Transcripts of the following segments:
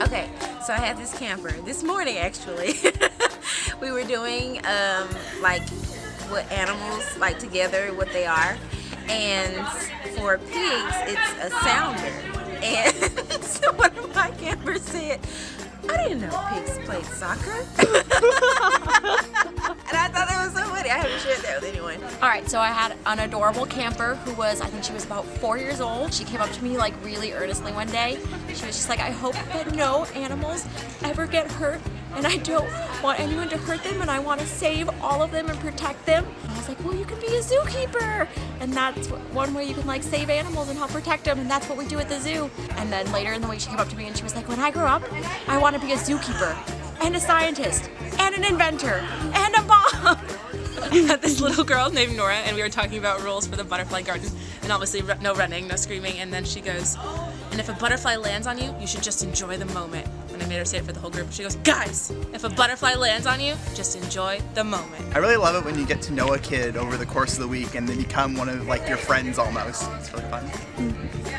Okay, so I had this camper this morning actually. We were doing like what animals like together, what they are, and for pigs it's a sounder. And so one of my campers said, "I didn't know pigs played soccer." And I thought that was so funny. I haven't shared that with anyone. Alright, so I had an adorable camper who was, I think she was about 4 years old. She came up to me like really earnestly one day. She was just like, "I hope that no animals ever get hurt, and I don't want anyone to hurt them, and I want to save all of them and protect them." And I was like, "Well, you can be a zookeeper, and that's one way you can like save animals and help protect them, and that's what we do at the zoo." And then later in the week she came up to me and she was like, "When I grow up, I want to be a zookeeper and a scientist and an inventor and a mom." I had this little girl named Nora, and we were talking about rules for the butterfly garden, and obviously no running, no screaming, and then she goes, "And if a butterfly lands on you, you should just enjoy the moment." And I made her say it for the whole group. She goes, "Guys, if a butterfly lands on you, just enjoy the moment." I really love it when you get to know a kid over the course of the week and they become one of like your friends almost. It's really fun.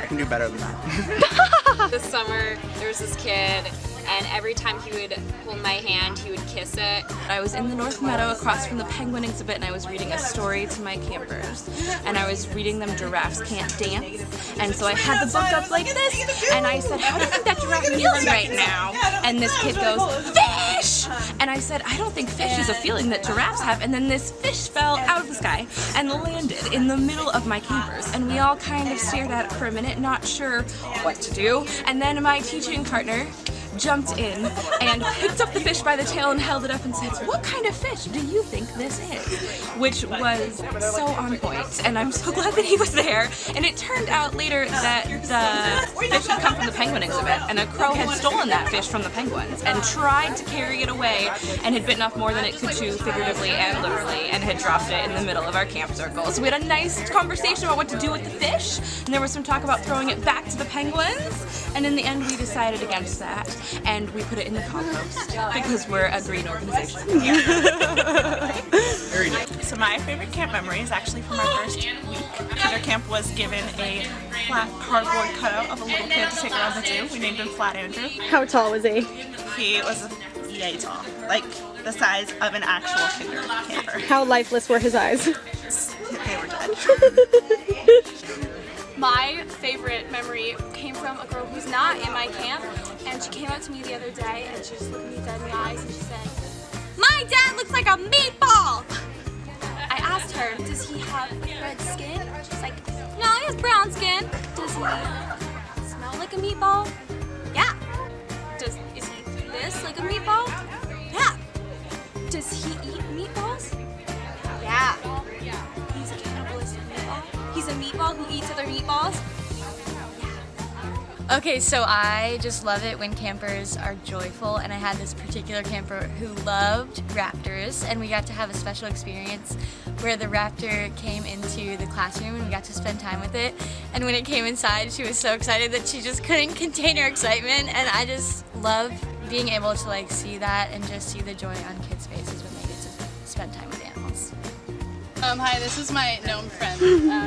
I can do better than that. This summer, there was this kid, and every time he would hold my hand, he would kiss it. I was in the North Meadow across from the penguin exhibit, and I was reading a story to my campers, and I was reading them Giraffes Can't Dance, and so I had the book up like this, and I said, "How do you think that giraffe feels right now?" And this kid goes, "Fish!" And I said, "I don't think fish is a feeling that giraffes have." And then this fish fell out of the sky and landed in the middle of my campers, and we all kind of stared at it for a minute, not sure what to do. And then my teaching partner jumped in and picked up the fish by the tail and held it up and said, "What kind of fish do you think this is?" Which was so on point, and I'm so glad that he was there. And it turned out later that the fish had come from the penguin exhibit, and a crow had stolen that fish from the penguins and tried to carry it away and had bitten off more than it could chew, figuratively and literally, and had dropped it in the middle of our camp circle. So we had a nice conversation about what to do with the fish, and there was some talk about throwing it back to the penguins, and in the end we decided against that. And we put it in the compost because we're a green organization. So my favorite camp memory is actually from our first week. Kinder Camp was given a flat cardboard cutout of a little kid to take around the zoo. We named him Flat Andrew. How tall was he? He was yay tall, like the size of an actual kinder camper. How lifeless were his eyes? They were dead. My favorite memory came from a girl who's not in my camp, and she came up to me the other day and she just looked me dead in the eyes and she said, "My dad looks like a meatball!" I asked her, "Does he have red skin?" She's like, "No, he has brown skin." "Does he smell like a meatball?" "Yeah." Is he this like a meatball?" "Yeah." "Does he eat meatballs?" "Yeah." He's a cannibalistic meatball? He's a meatball who eats other meatballs? Okay, so I just love it when campers are joyful, and I had this particular camper who loved raptors, and we got to have a special experience where the raptor came into the classroom and we got to spend time with it. And when it came inside, she was so excited that she just couldn't contain her excitement, and I just love being able to like see that and just see the joy on kids' faces when they get to spend time with animals. Hi, this is my gnome friend.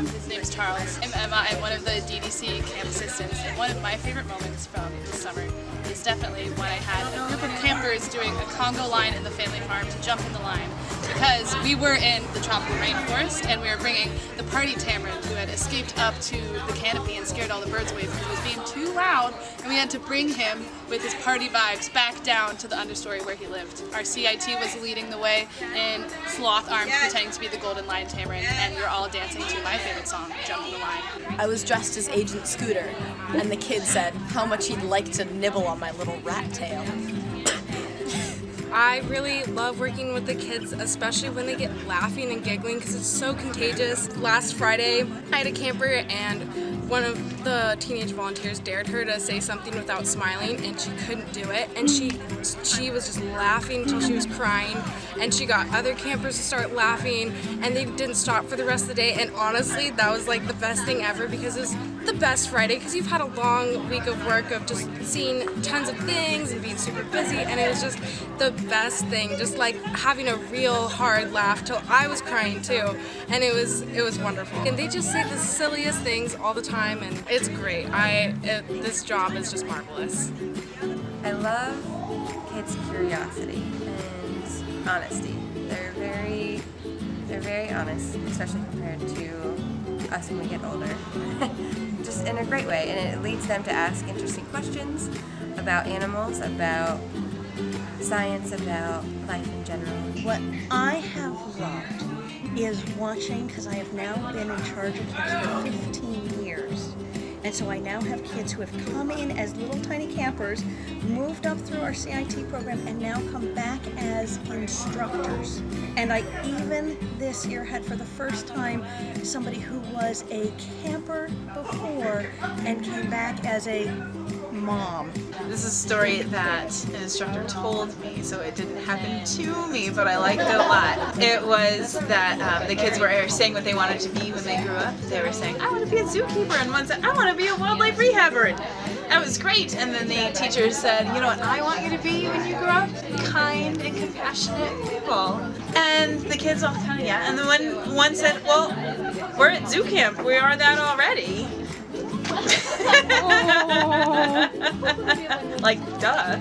His name's Charles. I'm Emma. I'm one of the DDC camp assistants, and one of my favorite moments from this summer is definitely when I had a group of campers doing a Congo line in the family farm to jump in the line, because we were in the tropical rainforest and we were bringing the party tamarin who had escaped up to the canopy and scared all the birds away because he was being too loud, and we had to bring him with his party vibes back down to the understory where he lived. Our CIT was leading the way in sloth arms pretending to be the golden lion tamarin, and we were all dancing to my favorite song, Jump in the Line. I was dressed as Agent Scooter, and the kid said how much he'd like to nibble on my little rat tail. I really love working with the kids, especially when they get laughing and giggling, because it's so contagious. Last Friday, I had a camper and one of the teenage volunteers dared her to say something without smiling, and she couldn't do it, and she was just laughing until she was crying, and she got other campers to start laughing, and they didn't stop for the rest of the day. And honestly, that was like the best thing ever, because it's the best Friday, because you've had a long week of work of just seeing tons of things and being super busy, and it was just the best thing, just like having a real hard laugh till I was crying too, and it was wonderful. And they just say the silliest things all the time, and it's great. This job is just marvelous. I love kids' curiosity and honesty. They're very honest, especially compared to us when we get older. Just in a great way, and it leads them to ask interesting questions about animals, about science, about life in general. What I have loved is watching, because I have now been in charge of kids for 15 years. And so I now have kids who have come in as little tiny campers, moved up through our CIT program, and now come back as instructors. And I even this year had for the first time somebody who was a camper before and came back as a mom. This is a story that an instructor told me, so it didn't happen to me, but I liked it a lot. It was that the kids were saying what they wanted to be when they grew up. They were saying, I want to be a zookeeper, and one said, I want to be a wildlife rehabber. That was great. And then the teacher said, you know what I want you to be when you grow up? Kind and compassionate people. And the kids all kind of, yeah. And then one said, well, we're at zoo camp. We are that already. Like, duh.